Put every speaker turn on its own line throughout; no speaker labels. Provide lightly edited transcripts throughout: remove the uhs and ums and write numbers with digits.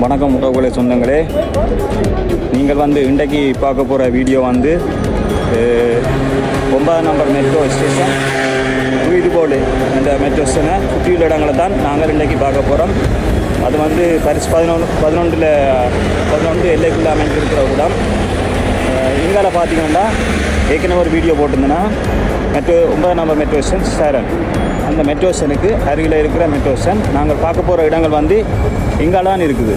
வணக்கம் உறவுகளை சொந்தங்களே, நீங்கள் இன்றைக்கு பார்க்க போகிற வீடியோ 9 நம்பர் மெட்ரோ ஸ்டேஷன் ரூய்துபோலே இந்த மெட்ரோ ஸ்டேஷனை சுற்றியுள்ள இடங்களை தான் நாங்கள் இன்றைக்கு பார்க்க போகிறோம். அது பரிசு 11 எல்லைக்குள்ளே அமைஞ்சிருக்கிற இடம். இங்கால பார்த்தீங்கன்னா ஏற்கனவே ஒரு வீடியோ போட்டிருந்தேன்னா 9 நம்பர் மெட்ரோ ஸ்டேஷன் சேரன், அந்த மெட்ரோ ஸ்டேஷனுக்கு அருகில் இருக்கிற மெட்ரோ ஸ்டேஷன். நாங்கள் பார்க்க போகிற இடங்கள் இங்கால தான் இருக்குது.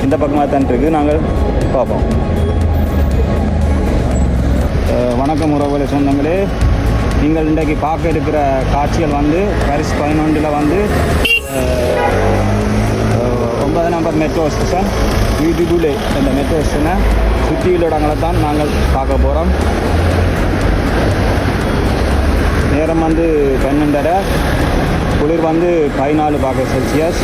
இந்த பக்கமாக தான் இருக்குது, நாங்கள் பார்ப்போம். வணக்கம் உறவுகளை சொந்தங்களே, நீங்கள் இன்றைக்கு பார்க்க இருக்கிற காட்சிகள் பரிசு 11 9 நம்பர் மெட்ரோ ஸ்டேஷன் ரூய்துபோலே இந்த மெட்ரோ ஸ்டேஷனை சுற்றியுள்ள இடங்களை தான் நாங்கள் பார்க்க போகிறோம். நேரம் 12:30, குளிர் 14 செல்சியஸ்.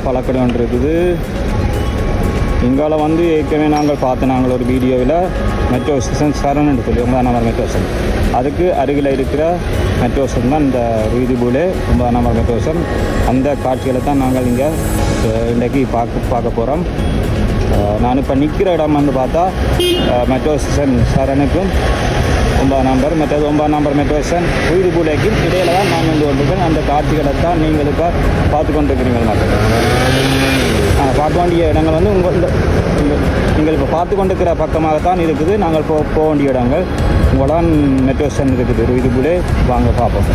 பழக்கடை ஒன்று இருக்குது. இங்கால ஏற்கனவே நாங்கள் நாங்கள் ஒரு வீடியோவில் மெட்ரோ ஸ்டேஷன் சரணுன்னு சொல்லி 9 நம்பர் மெட்ரோ ஸ்டேஷன், அதுக்கு அருகில் இருக்கிற மெட்ரோ ஸ்டேஷன் தான் இந்த ரூய்துபோலே 9 நம்பர் மெட்ரோ ஸ்டேஷன். அந்த காட்சிகளை தான் நாங்கள் இங்கே இன்றைக்கி பார்க்க போகிறோம். நான் இப்போ நிற்கிற இடம் பார்த்தா மெட்ரோ ஸ்டேஷன் சரணுக்கும் 9 நம்பர் 9 நம்பர் மெட்ரோ ஸ்டேஷன் ரூய்துபோலேக்கும் இடையில தான் நான் கொண்டிருக்கேன். அந்த காட்சிகளை தான் நீங்கள் இப்போ பார்த்து கொண்டிருக்கிறீர்கள். பார்க்க வேண்டிய இடங்கள் நீங்கள் இப்போ பார்த்து கொண்டிருக்கிற பக்கமாகத்தான் இருக்குது. நாங்கள் போக வேண்டிய இடங்கள் உங்களான் மெட்ரோ ஸ்டேஷன் இருக்குது ரூய்துபோலே. வாங்க பார்ப்போம்.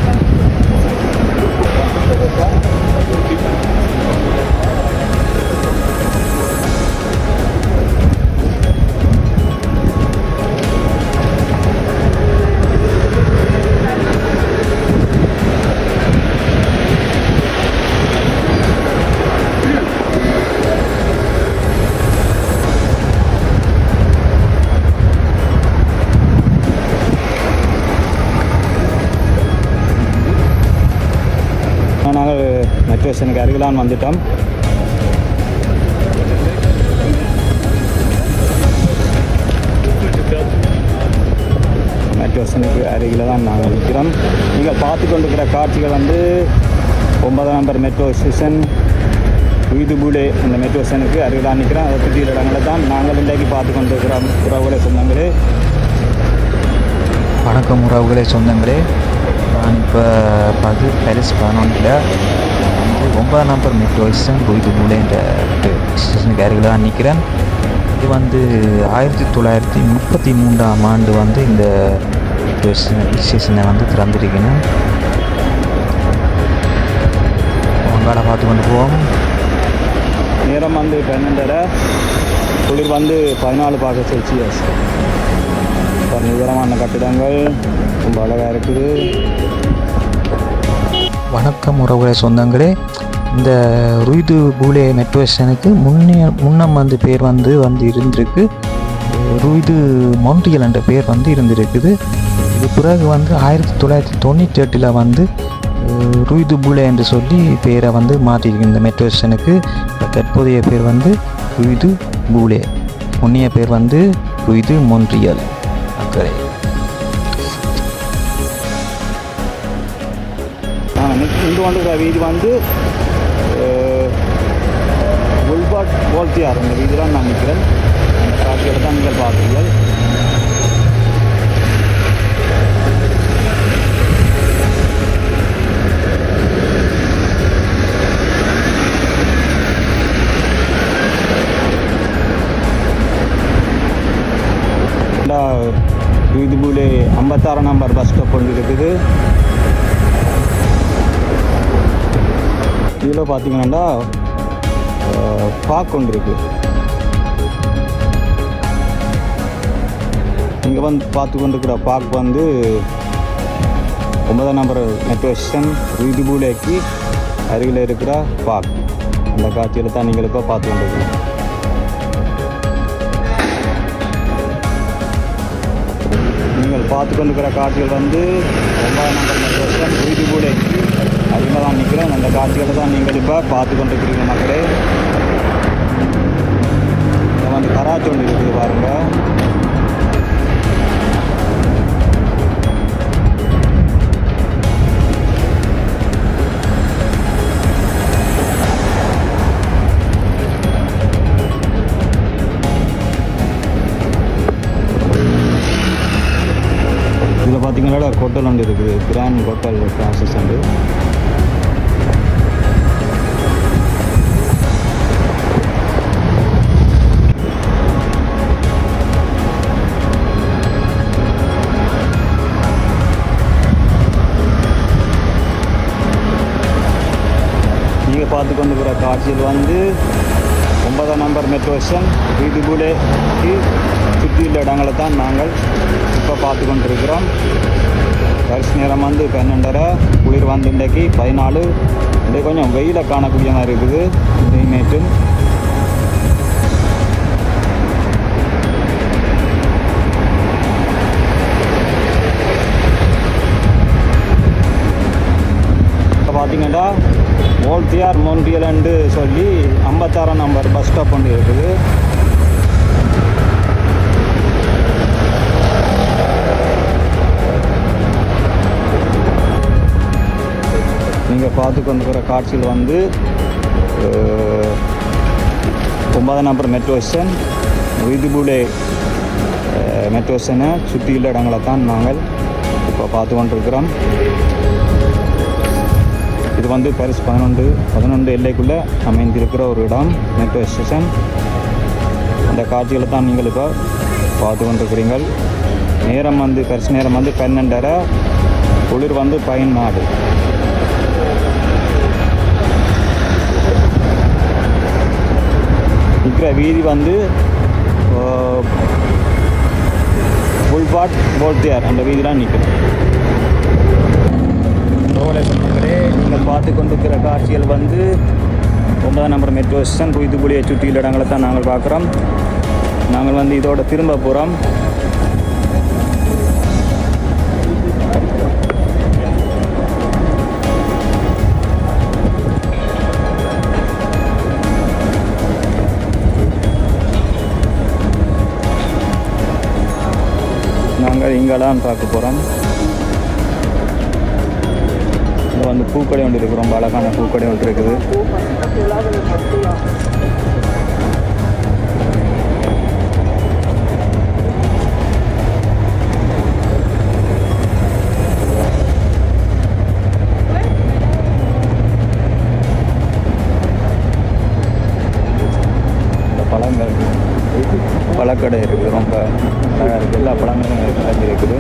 நாங்கள் மெட்ரோ ஸ்டேஷனுக்கு அருகிலான் வந்துட்டோம். மெட்ரோ ஸ்டேஷனுக்கு அருகில் தான் நாங்கள் நிற்கிறோம். நீங்கள் பார்த்து கொண்டிருக்கிற காட்சிகள் 9 நம்பர் மெட்ரோ ஸ்டேஷன் ரூய்துபோலே இந்த மெட்ரோ ஸ்டேஷனுக்கு அருகிலான் நிற்கிறோம். அதை சுற்றியுள்ள இடங்களை தான் நாங்கள் இன்றைக்கு பார்த்து கொண்டிருக்கிறோம். உறவுகளை சொந்தங்களே,
வணக்கம் உறவுகளை சொந்தங்களே. நான் இப்போ பரிசு 11 9 நம்பர் மெட்ரோ ஸ்டேஷன் ரூய்துபோலே என்ற ஸ்டேஷனுக்கு அருகில் தான் நிற்கிறேன். இது 1933ஆம் ஆண்டு இந்த மெட்ரோ ஸ்டேஷனை திறந்திருக்கணும். அங்கால பார்த்து கொண்டு போவோம்.
நேரம் 12:30, குளிர் 14 செல்சியஸ். நிகரமான கட்டிடங்கள் ரொம்ப அழகாக இருக்குது.
வணக்கம் உறவுகளை சொந்தங்களே, இந்த ரூய்துபோலே மெட்ரோ ஸ்டேஷனுக்கு முன்னம் பேர் இருந்திருக்கு. ரூய்து மொன்றியல் என்ற பேர் இருந்திருக்குது. இது பிறகு 1998 ரூய்துபோலே என்று சொல்லி பேரை மாற்றிருக்கு இந்த மெட்ரோ ஸ்டேஷனுக்கு. தற்போதைய பேர் ரூய்துபோலே, முன்னைய பேர் ரூய்து மொன்றியல் அக்கறை.
இந்த வீதி புல்வார்ட் போல்த்தியார் இந்த வீதி தான் நான் நிற்கிறேன். அந்த காட்சிகளை தான் நீங்கள் பார்க்குறீர்கள். ரூய்துபோலே 56 நம்பர் பஸ் ஸ்டாப் இருக்குது. இதில் பார்த்தீங்கன்னா பார்க் ஒன்று இருக்குது. இங்கே பார்த்து கொண்டிருக்கிற பார்க் 9ஆம் நம்பர் மெட்ரோ ஸ்டேஷன் ரூய்துபூலேக்கு அருகில் இருக்கிற பார்க். அந்த காட்சியில் தான் நீங்கள் இப்போ பார்த்து கொண்டிருக்கீங்க. நீங்கள் பார்த்து கொண்டிருக்கிற காட்சிகள் வந்து 9ஆம் நம்பர் மெட்ரோ ஸ்டேஷன் ரூய்துபூலேக்கு அருகில் தான் நிற்கிறோம். அந்த காட்சிகளை தான் நீங்கள் இப்போ பார்த்து கொண்டிருக்கிறீங்க மக்களே. இதை வந்து கராச்சி ஒன்று இருக்குது பாருங்கள். இதில் பார்த்தீங்கன்னா ஹோட்டல் ஒன்று இருக்குது, கிராண்ட் ஹோட்டல் ஃப்ரான்சிஸ் உண்டு. நீங்கள் பார்த்து கொண்டுக்கிற காட்சியில் வந்து 9ஆம் நம்பர் மெட்ரோ ஸ்டேஷன் ரூய்துபூலேக்கு சுற்றியுள்ள இடங்களை தான் நாங்கள் இப்போ பார்த்து கொண்டிருக்கிறோம். வருஷ நேரம் வந்து 12:30, குளிர் வந்து இன்றைக்கு 14. இன்றைக்கு கொஞ்சம் வெயிலை காணக்கூடிய மாதிரி இருக்குது இமேஜும். இப்போ பார்த்தீங்கன்னா மோல்டியார் மோன்ட்ரியல்னு சொல்லி 56ஆம் நம்பர் பஸ் ஸ்டாப் ஒன்று இருக்குது. நீங்கள் பார்த்து கொண்டுக்கிற காட்சியில் வந்து 9ஆம் நம்பர் மெட்ரோ ஸ்டேஷன் ரூய்துபூலே மெட்ரோ ஸ்டேஷனை சுற்றியுள்ள இடங்களை தான் நாங்கள் இப்போ பார்த்து கொண்டிருக்கிறோம். இது வந்து பாரிஸ் 11 எல்லைக்குள்ளே அமைந்திருக்கிற ஒரு இடம் மெட்ரோ ஸ்டேஷன். அந்த காட்சிகளை தான் நீங்கள் இப்போ பார்த்து கொண்டிருக்கிறீர்கள். நேரம் வந்து பாரிஸ் நேரம் வந்து 12:30, குளிர் வந்து 14. நிற்கிற வீதி வந்து புல்வாட் போல்டியார் அந்த வீதிலாம் நிற்கும். நீங்கள் பார்த்து கொண்டிருக்கிற காட்சிகள் வந்து 9ஆம் நம்பர் மெட்ரோ ஸ்டேஷன் ரூய்துபூலே சுற்றியுள்ள இடங்களை தான் நாங்கள் பார்க்குறோம். நாங்கள் வந்து இதோட திரும்ப போகிறோம். நாங்கள் இங்கெல்லாம் பார்க்க போகிறோம். இங்கே வந்து பூக்கடை ஒன்று இருக்குது, ரொம்ப அழகான பூக்கடை ஒன்று இருக்குது. இந்த பழங்கள் பழக்கடை இருக்குது, ரொம்ப அழகாக இருக்குது. எல்லா பழங்களும் இருக்குது.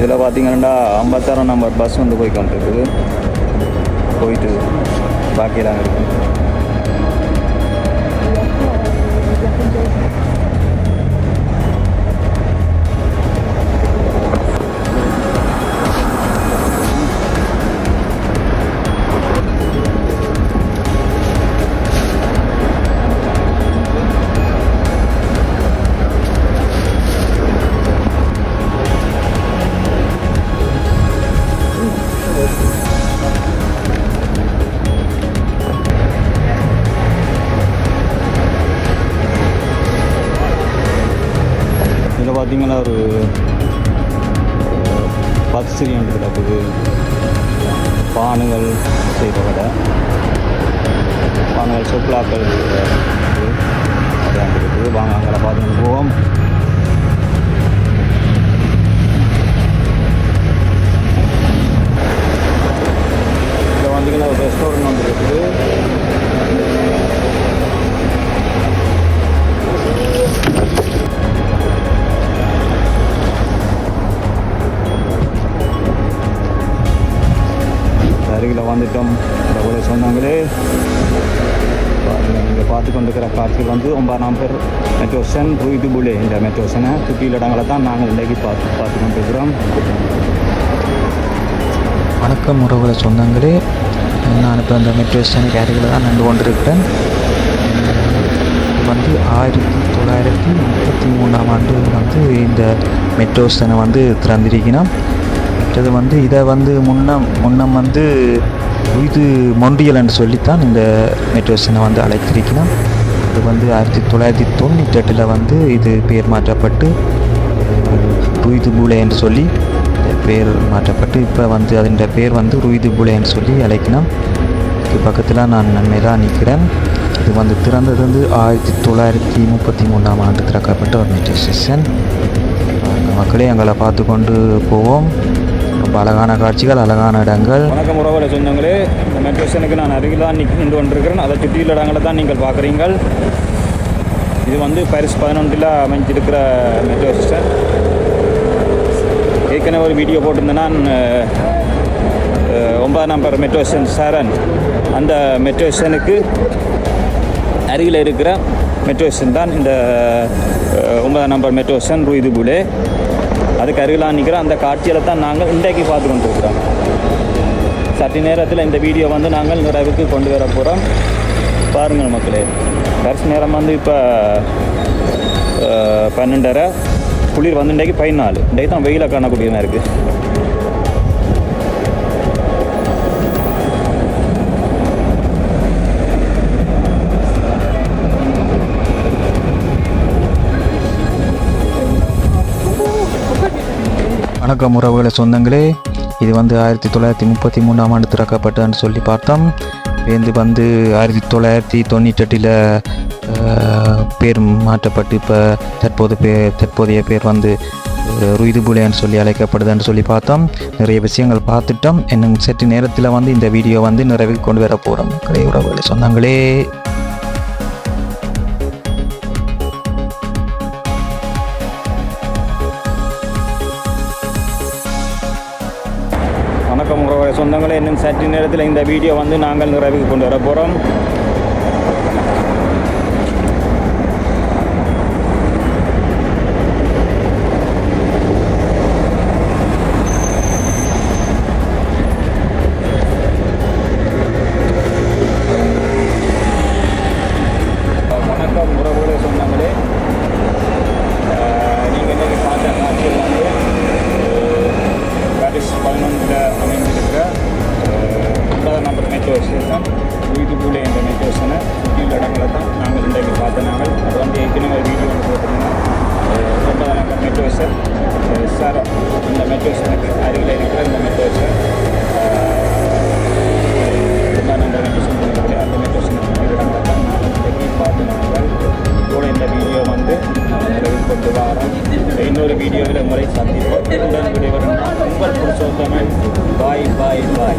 இதில் பார்த்தீங்கன்னா 56ஆம் நம்பர் பஸ் வந்து போய் கொண்டிருக்குது, போயிட்டு பாக்கியெல்லாம் இருக்குது. பார்த்தீங்கன்னா ஒரு பச்சரி ஒன்று கிடக்குது, பானுகள் செய்கிற கடை, பானுகள் சொப்லாக்கள் அங்கே இருக்குது. வாங்க அங்கே பார்த்துட்டு போவோம். இதில் வந்தீங்கன்னா ஒரு ரெஸ்டாரண்ட் ஒன்று இருக்குது. அருகில் வந்துட்டோம். கூட சொன்னாங்களே நீங்கள் பார்த்து கொண்டிருக்கிற காட்சிகள் வந்து 9ஆம் நம்பர் மெட்ரோ ஸ்டேஷன் ரூய்துபூலே இந்த மெட்ரோ ஸ்டேஷனை சுற்றியுள்ள இடங்களை தான் நாங்கள் இன்றைக்கி பார்த்து கொண்டிருக்கிறோம்.
வணக்கம் உறவுகளை சொந்தங்களே, நான் இப்போ அந்த மெட்ரோ ஸ்டேஷனுக்கு அருகில் தான் நின்று கொண்டிருக்கிறேன். வந்து 1933ஆம் ஆண்டு வந்து இந்த மெட்ரோ ஸ்டேஷனை வந்து திறந்திருக்கணும். மற்றது வந்து இதை வந்து முன்னம் வந்து இது மொண்டியல் என்று சொல்லித்தான் இந்த மெட்ரோ ஸ்டேஷனை வந்து அழைத்திருக்கணும். இது வந்து 1998 வந்து இது பேர் மாற்றப்பட்டு ருய்து பூலே என்று சொல்லி பேர் மாற்றப்பட்டு இப்போ வந்து அதன் பேர் வந்து ருய்து பூலே என்று சொல்லி அழைக்கணும். இதுக்கு பக்கத்தில் நான் நன்மைதான் நிற்கிறேன். இது வந்து திறந்தது வந்து 1933ஆம் ஆண்டு திறக்கப்பட்ட ஒரு மெட்ரோ ஸ்டேஷன். மக்களே எங்களை பார்த்து கொண்டு போவோம். ரொம்ப அழகான காட்சிகள், அழகான இடங்கள்.
வணக்கம் உறவுகளை சொந்தங்களே, இந்த மெட்ரோ ஸ்டேஷனுக்கு நான் அருகில் தான் நின்று கொண்டிருக்கிறேன். அதை சுற்றியுள்ள இடங்களை தான் நீங்கள் பார்க்குறீங்கள். இது வந்து பாரிஸ் 11 அமைஞ்சிருக்கிற மெட்ரோ ஸ்டேஷன். ஏற்கனவே ஒரு வீடியோ போட்டிருந்தேன் நான், 9 நம்பர் மெட்ரோ ஸ்டேஷன் சரண். அந்த மெட்ரோ ஸ்டேஷனுக்கு அருகில் இருக்கிற மெட்ரோ ஸ்டேஷன் தான் இந்த 9 நம்பர் மெட்ரோ ஸ்டேஷன் ருய்து பூலே. அதுக்கு அருகில் நிற்கிற அந்த காட்சியில் தான் நாங்கள் இன்றைக்கு பார்த்து கொண்டிருக்கிறோம். சற்று நேரத்தில் இந்த வீடியோ வந்து நாங்கள் நிறைவுக்கு கொண்டு வர போகிறோம். பாருங்கள் மக்களே, கடைசி நேரம் வந்து இப்போ 12:30, குளிர் வந்து இன்றைக்கு 14. இன்றைக்கு தான் வெயிலை காணக்கூடியதாக இருக்குது.
வணக்கம் உறவுகளை சொந்தங்களே, இது வந்து 1933ஆம் ஆண்டு திறக்கப்பட்டதுன்னு சொல்லி பார்த்தோம். இது வந்து 1998 பேர் மாற்றப்பட்டு இப்போ தற்போதைய பேர் வந்து ருய்து பூலேன்னு சொல்லி அழைக்கப்படுதுன்னு சொல்லி பார்த்தோம். நிறைய விஷயங்கள் பார்த்துட்டோம். இன்னும் சற்று நேரத்தில் வந்து இந்த வீடியோ வந்து நிறைவுக்கு கொண்டு வர போகிறோம். உறவுகளை சொந்தங்களே,
வணக்கம் உறவுகளை சொந்தங்களே, இன்னும் சற்று நேரத்தில் இந்த வீடியோ வந்து நாங்கள் நிறைவுக்கு கொண்டு வர போகிறோம். வணக்கம் உறவுகளை சொந்தங்களே, நீங்கள் இன்றைக்கு பார்த்த காட்சியில் வந்து பாரிஸ் 11 அமைந்திருக்கிற 9 நம்பர் மெட்ரோ ஸ்டேஷன் ருய்து பூலே என்ற மெட்ரோ ஸ்டேஷனை சுற்றியுள்ள இடங்களை தான் நாங்கள் இன்றைக்கு பார்த்தோம். அது வந்து ஏற்கனவே வீடியோ வந்து போட்டிருந்தோம். 9 நம்பர் மெட்ரோ ஸ்டேஷன் சார், இந்த மெட்ரோ ஸ்டேஷனுக்கு அருகில் இருக்கிற இந்த metro station 9 number metro station அந்த மெட்ரோ ஸ்டேஷன் இடங்களை தான் நாங்கள் இன்றைக்கு பார்த்தோம். இதோட இந்த வீடியோ வந்து நிறைவு கொண்டு வரோம். இன்னொரு வீடியோவில் உங்களை சந்திப்போம். உடன் விடைபெறும் உங்கள் புருஷோத்தமன். பாய் பாய் பாய்.